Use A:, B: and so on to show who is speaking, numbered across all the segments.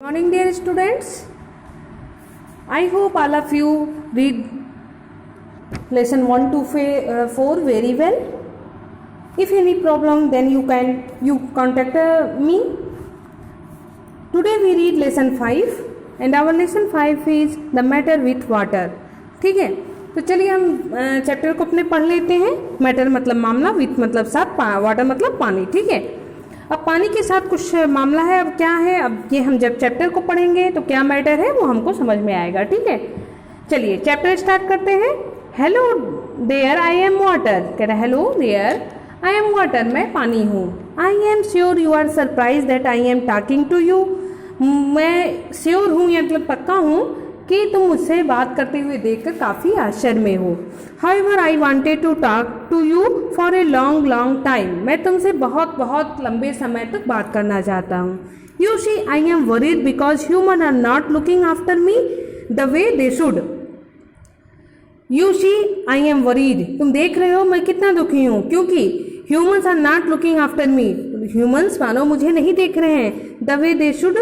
A: Morning dear students, I hope all of you read lesson 1 to 4 very well. If any problem then you contact me. Today we read lesson 5 and our lesson 5 is the matter with water. ठीक है, तो चलिए हम chapter को अपने पढ़ लेते हैं. मैटर मतलब मामला, विथ मतलब साथ, वाटर मतलब पानी. ठीक है, अब पानी के साथ कुछ मामला है. अब क्या है, अब ये हम जब चैप्टर को पढ़ेंगे तो क्या मैटर है वो हमको समझ में आएगा. ठीक है, चलिए चैप्टर स्टार्ट करते हैं. Hello there I am water. कह रहा है hello there I am water, मैं पानी हूँ. I am sure you are surprise that I am talking to you. मैं श्योर हूँ या मतलब पक्का हूँ कि तुम मुझसे बात करते हुए देखकर काफ़ी आश्चर्य में हो. However I wanted to talk to you for a long long time. मैं तुमसे बहुत बहुत लंबे समय तक बात करना चाहता हूँ. You see I am worried because human are not looking after me the way they should. You see I am worried, तुम देख रहे हो मैं कितना दुखी हूँ क्योंकि humans are not looking after me. Humans मानो मुझे नहीं देख रहे हैं. The way they should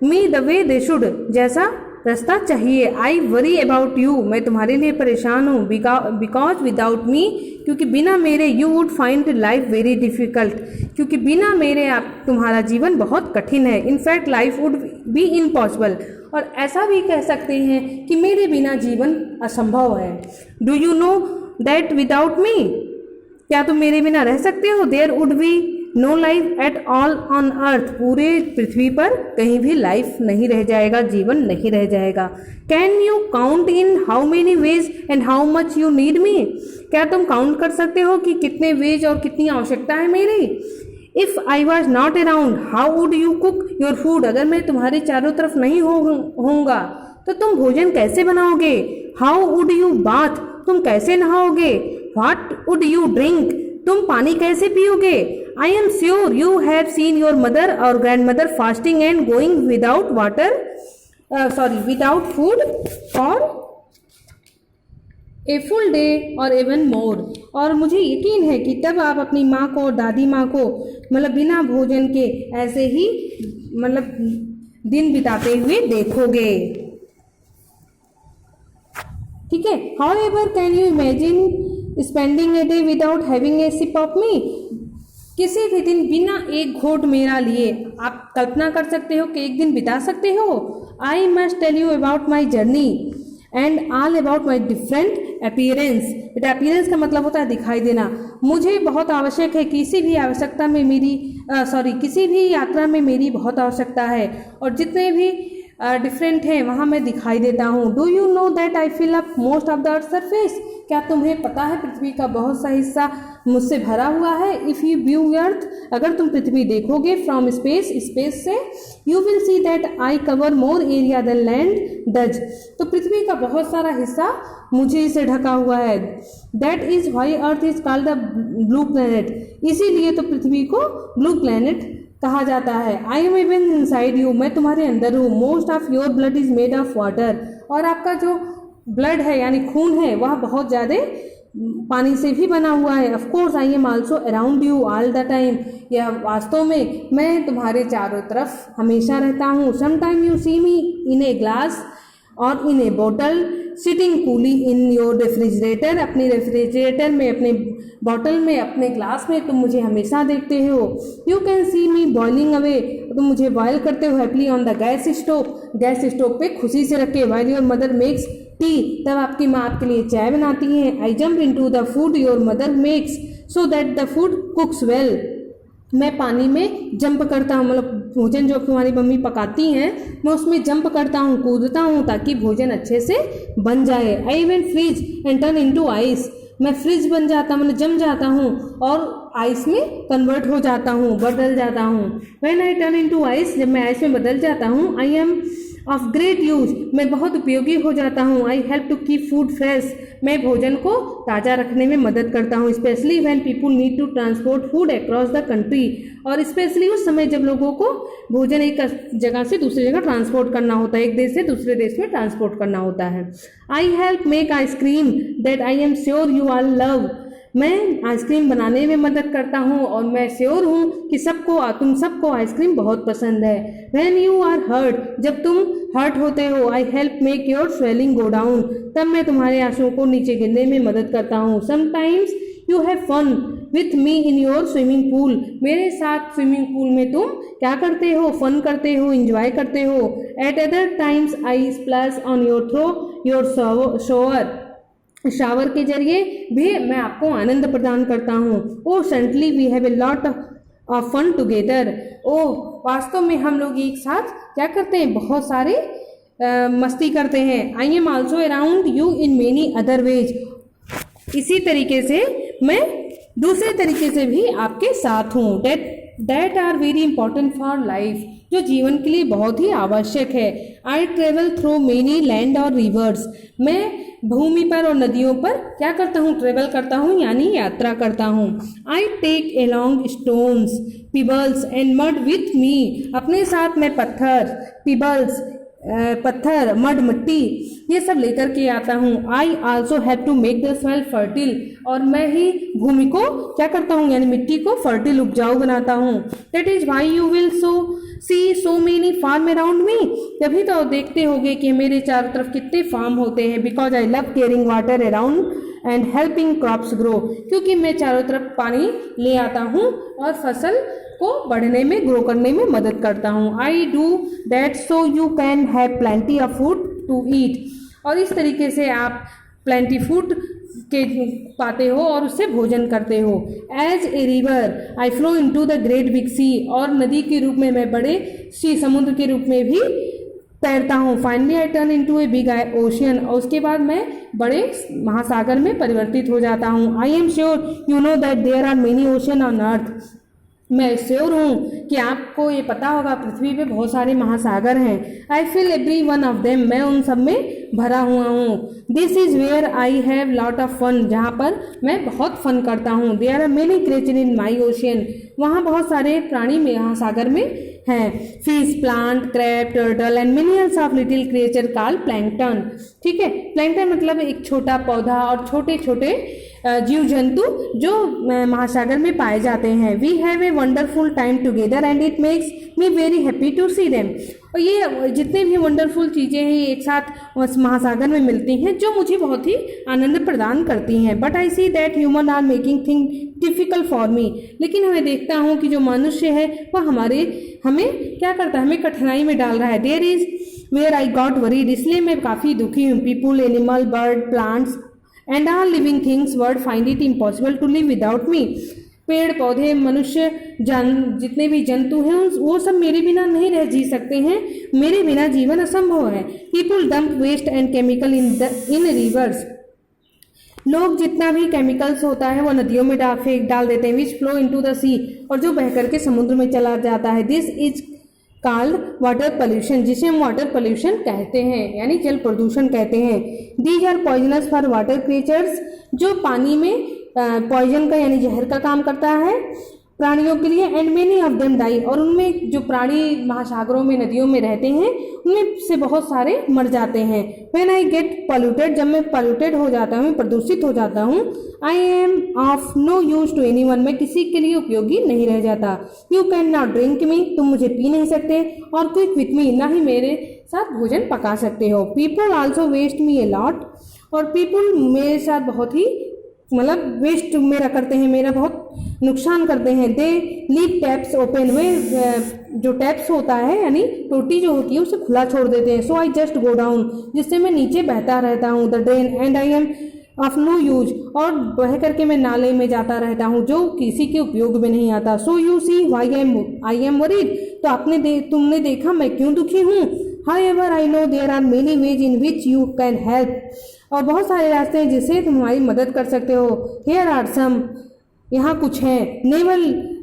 A: me, the way they should, जैसा रास्ता चाहिए. आई वरी अबाउट यू, मैं तुम्हारे लिए परेशान हूँ. बिकॉज विदाउट मी, क्योंकि बिना मेरे you would find life very difficult, क्योंकि बिना मेरे आप तुम्हारा जीवन बहुत कठिन है. In fact life would be impossible, और ऐसा भी कह सकते हैं कि मेरे बिना जीवन असंभव है. Do you know that without me, क्या तुम मेरे बिना रह सकते हो? There would be no life at all on earth, पूरे पृथ्वी पर कहीं भी लाइफ नहीं रह जाएगा, जीवन नहीं रह जाएगा. Can you count in how many ways and how much you need me, क्या तुम काउंट कर सकते हो कि कितने वेज और कितनी आवश्यकता है मेरी? If I was not around how would you cook your food, अगर मैं तुम्हारे चारों तरफ नहीं होऊंगा तो तुम भोजन कैसे बनाओगे? हाउ वुड यू बाथ, तुम कैसे नहाओगे? व्हाट वुड यू ड्रिंक, तुम पानी कैसे पियोगे? I am sure you have seen your mother or grandmother fasting and going without without food for a full day or even more. और मुझे यकीन है कि तब आप अपनी माँ को और दादी माँ को मतलब बिना भोजन के ऐसे ही मतलब दिन बिताते हुए देखोगे. ठीक है, however can you imagine spending a day without having a sip of me, किसी भी दिन बिना एक घोट मेरा लिए आप कल्पना कर सकते हो कि एक दिन बिता सकते हो? I must tell you about my journey and all about my different appearance. बेटा अपीयरेंस का मतलब होता है दिखाई देना. मुझे बहुत आवश्यक है, किसी भी आवश्यकता में मेरी किसी भी यात्रा में मेरी बहुत आवश्यकता है, और जितने भी डिफरेंट हैं वहाँ मैं दिखाई देता हूँ. Do you know that I fill up most of the earth surface, क्या तुम्हें पता है पृथ्वी का बहुत सा हिस्सा मुझसे भरा हुआ है? इफ़ यू व्यू अर्थ, अगर तुम पृथ्वी देखोगे फ्रॉम स्पेस से, you will see that I cover more area than land does, तो पृथ्वी का बहुत सारा हिस्सा मुझे इसे ढका हुआ है. That is why earth is called the blue planet, इसीलिए तो पृथ्वी को ब्लू प्लैनेट कहा जाता है. I am even inside you, मैं तुम्हारे अंदर हूँ. Most of your blood is made of water, और आपका जो ब्लड है यानी खून है वह बहुत ज़्यादा पानी से भी बना हुआ है. Of course I am also around you all the time, यह वास्तव में मैं तुम्हारे चारों तरफ हमेशा रहता हूँ. Some time you see me in a glass और इन ए बोतल sitting coolly in your refrigerator, अपने रेफ्रिजरेटर में, अपने बॉटल में, अपने ग्लास में तुम मुझे हमेशा देखते हो. You can see me boiling away, तुम मुझे बॉयल करते हो happily on the gas stove पे खुशी से रखे. While your mother makes T, तब आपकी माँ आपके लिए चाय बनाती है. I jump into the food your mother makes so that the food कुक्स well, मैं पानी में जंप करता हूँ, मतलब भोजन जो तुम्हारी मम्मी पकाती हैं मैं उसमें जंप करता हूँ, कूदता हूँ ताकि भोजन अच्छे से बन जाए. I even freeze and turn into ice, मैं फ्रिज बन जाता मतलब जम जाता हूँ और आइस में कन्वर्ट हो जाता हूँ, बदल जाता हूँ. When I turn into ice, जब मैं आइस में बदल जाता हूँ. I am of great use, मैं बहुत उपयोगी हो जाता हूँ. I help to keep food fresh, मैं भोजन को ताज़ा रखने में मदद करता हूँ. Specially when people need to transport food across the country, और स्पेशली उस समय जब लोगों को भोजन एक जगह से दूसरी जगह ट्रांसपोर्ट करना होता है, एक देश से दूसरे देश में ट्रांसपोर्ट करना होता है. I help make ice cream that I am sure you all love, मैं आइसक्रीम बनाने में मदद करता हूँ और मैं श्योर हूँ कि तुम सबको आइसक्रीम बहुत पसंद है। When you are hurt, जब तुम हर्ट होते हो, I help make your swelling go down, तब मैं तुम्हारे आंसुओं को नीचे गिरने में मदद करता हूँ। Sometimes you have fun with me in your swimming pool, मेरे साथ स्विमिंग पूल में तुम क्या करते हो, फन करते हो, इंजॉय करते हो। At other times I splash on your through your shower, shower के जरिए भी मैं आपको आनंद प्रदान करता हूँ। Oh suddenly we have a lot of fun together, ओ वास्तव में हम लोग एक साथ क्या करते हैं, बहुत सारे मस्ती करते हैं। I am also around you in many other ways, इसी तरीके से मैं दूसरे तरीके से भी आपके साथ हूँ। That are very important for life, जो जीवन के लिए बहुत ही आवश्यक है। I travel through many land और रिवर्स, मैं भूमि पर और नदियों पर क्या करता हूँ, ट्रेवल करता हूँ यानी यात्रा करता हूँ। I take along stones, pebbles and mud with me, अपने साथ मैं पत्थर, पिबल्स पत्थर, मड मिट्टी, ये सब लेकर के आता हूँ। I also have to make the soil fertile, और मैं ही भूमि को क्या करता हूँ यानी मिट्टी को फर्टिल उपजाऊ बनाता हूँ। That is why you will see so many farm around me, तभी तो देखते होगे कि मेरे चारों तरफ कितने फार्म होते हैं। Because I love caring water around and helping crops grow, क्योंकि मैं चारों तरफ पानी ले आता हूँ और फसल को बढ़ने में, ग्रो करने में मदद करता हूँ। I do that so you can have plenty of food to eat, और इस तरीके से आप प्लेंटी फूड के पाते हो और उससे भोजन करते हो। As a river I flow into the great big sea, और नदी के रूप में मैं बड़े सी समुद्र के रूप में भी तैरता हूँ। Finally I turn into a big ocean, और उसके बाद मैं बड़े महासागर में परिवर्तित हो जाता हूँ। I am sure you know that there are many ocean on earth, मैं श्योर हूँ कि आपको ये पता होगा पृथ्वी पे बहुत सारे महासागर हैं। I feel every one of them, मैं उन सब में भरा हुआ हूँ। This is where I have lot of fun, जहाँ पर मैं बहुत फन करता हूँ। There are many creature in my ocean, वहाँ बहुत सारे प्राणी महासागर में हैं। Fish, plant, crab, turtle and millions of little creature called plankton. ठीक है, प्लैंकटन मतलब एक छोटा पौधा और छोटे छोटे जीव जंतु जो महासागर में पाए जाते हैं। We have a wonderful time together and it makes me very happy to see them, और ये जितने भी वंडरफुल चीज़ें हैं एक साथ उस महासागर में मिलती हैं जो मुझे बहुत ही आनंद प्रदान करती हैं। But I see that human are making thing difficult for me, लेकिन मैं देखता हूँ कि जो मनुष्य है वह हमें क्या करता है, हमें कठिनाई में डाल रहा है। There is where I got worried, इसलिए मैं काफ़ी दुखी हूँ। People, animal, bird, plants and all living things would find it impossible to live without me, पेड़ पौधे, मनुष्य, जितने भी जंतु हैं वो सब मेरे बिना नहीं रह जी सकते हैं, मेरे बिना जीवन असंभव है। People dump waste and chemical in rivers, लोग जितना भी केमिकल्स होता है वो नदियों में डाल देते हैं। विच फ्लो इनटू द सी, और जो बह करके समुद्र में चला जाता है। This is called water pollution, जिसे हम वाटर पोल्यूशन कहते हैं यानी जल प्रदूषण कहते हैं। These are poisonous for water creatures, जो पानी में पॉइजन का यानी जहर का काम करता है प्राणियों के लिए। And many of them die, और उनमें जो प्राणी महासागरों में, नदियों में रहते हैं उनमें से बहुत सारे मर जाते हैं। व्हेन आई गेट पॉल्यूटेड, जब मैं पॉल्यूटेड हो जाता हूँ, प्रदूषित हो जाता हूँ। I am of no use to anyone, मैं किसी के लिए उपयोगी नहीं रह जाता। You can not drink me, तुम मुझे पी नहीं सकते, और कुक विथ मी, ना ही मेरे साथ भोजन पका सकते हो। People also waste me a lot, और पीपल मेरे साथ बहुत ही मतलब वेस्ट मेरा करते हैं, मेरा बहुत नुकसान करते हैं। दे लीव टैप्स ओपन, वे जो टैप्स होता है यानी टोटी जो होती है उसे खुला छोड़ देते हैं। सो आई जस्ट गो डाउन, जिससे मैं नीचे बहता रहता हूँ। The drain and I am of no use, और बह करके मैं नाले में जाता रहता हूँ जो किसी के उपयोग में नहीं आता। So you see why I am worried, तो तुमने देखा मैं क्यों दुखी हूँ। However, I know there are many ways in which you can help, और बहुत सारे रास्ते हैं जिससे तुम हमारी मदद कर सकते हो। Here are some, यहाँ कुछ हैं।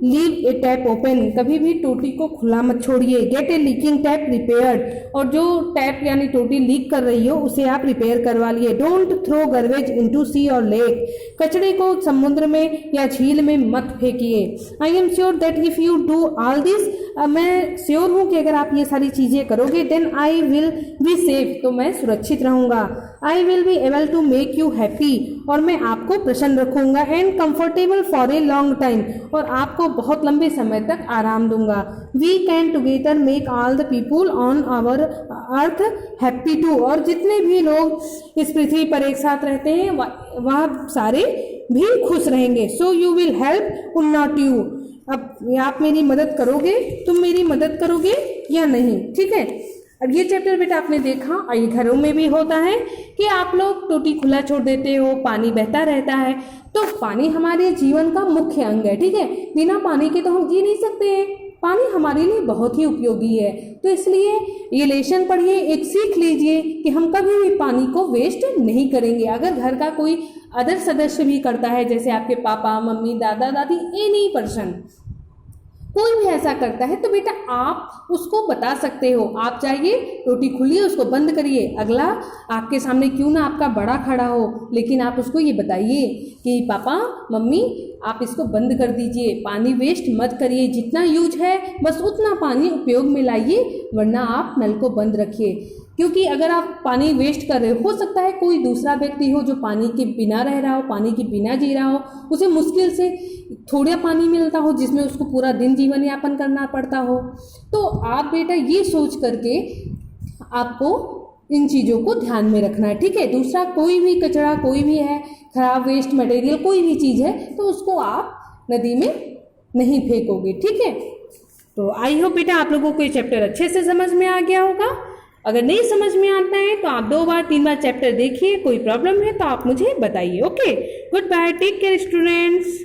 A: लीव ए टैप ओपन, कभी भी टोटी को खुला मत छोड़िए। गेट ए लीकिंग टैप रिपेयर्ड, और जो टैप यानी टोटी लीक कर रही हो उसे आप रिपेयर करवा लिए। डोंट थ्रो गार्बेज इनटू सी और लेक, कचड़े को समुद्र में या झील में मत फेंकिए। I am sure that if you do all this, मैं श्योर हूं कि अगर आप ये सारी चीजें करोगे then I will be safe, तो मैं सुरक्षित रहूंगा। I will be able to make you happy, और मैं आपको प्रसन्न रखूंगा। And comfortable for a long time, और आपको बहुत लंबे समय तक आराम दूंगा। We can together make all the people on our earth happy to, और जितने भी लोग इस पृथ्वी पर एक साथ रहते हैं वह सारे भी खुश रहेंगे। सो यू विल हेल्प और नॉट यू, अब आप मेरी मदद करोगे, तुम मेरी मदद करोगे या नहीं, ठीक है। अब ये चैप्टर बेटा आपने देखा, और ये घरों में भी होता है कि आप लोग टोटी खुला छोड़ देते हो, पानी बहता रहता है। तो पानी हमारे जीवन का मुख्य अंग है, ठीक है। बिना पानी के तो हम जी नहीं सकते हैं, पानी हमारे लिए बहुत ही उपयोगी है। तो इसलिए ये लेसन पढ़िए, एक सीख लीजिए कि हम कभी भी पानी को वेस्ट नहीं करेंगे। अगर घर का कोई अदर सदस्य भी करता है, जैसे आपके पापा मम्मी दादा दादी, एनी पर्सन कोई भी ऐसा करता है, तो बेटा आप उसको बता सकते हो। आप जाइए, टोटी खुलिए, उसको बंद करिए। अगला आपके सामने क्यों ना आपका बड़ा खड़ा हो, लेकिन आप उसको ये बताइए कि पापा मम्मी आप इसको बंद कर दीजिए, पानी वेस्ट मत करिए, जितना यूज है बस उतना पानी उपयोग में लाइए, वरना आप नल को बंद रखिए। क्योंकि अगर आप पानी वेस्ट कर रहे हो सकता है कोई दूसरा व्यक्ति हो जो पानी के बिना रह रहा हो, पानी के बिना जी रहा हो, उसे मुश्किल से थोड़ा पानी मिलता हो जिसमें उसको पूरा दिन जीवन यापन करना पड़ता हो। तो आप बेटा ये सोच करके आपको इन चीज़ों को ध्यान में रखना है, ठीक है। दूसरा कोई भी कचरा, कोई भी है खराब वेस्ट मटेरियल, कोई भी चीज़ है तो उसको आप नदी में नहीं फेंकोगे, ठीक है। तो आई होप बेटा आप लोगों को ये चैप्टर अच्छे से समझ में आ गया होगा। अगर नहीं समझ में आता है तो आप 2 बार 3 बार चैप्टर देखिए, कोई प्रॉब्लम है तो आप मुझे बताइए। Okay, goodbye, take care students.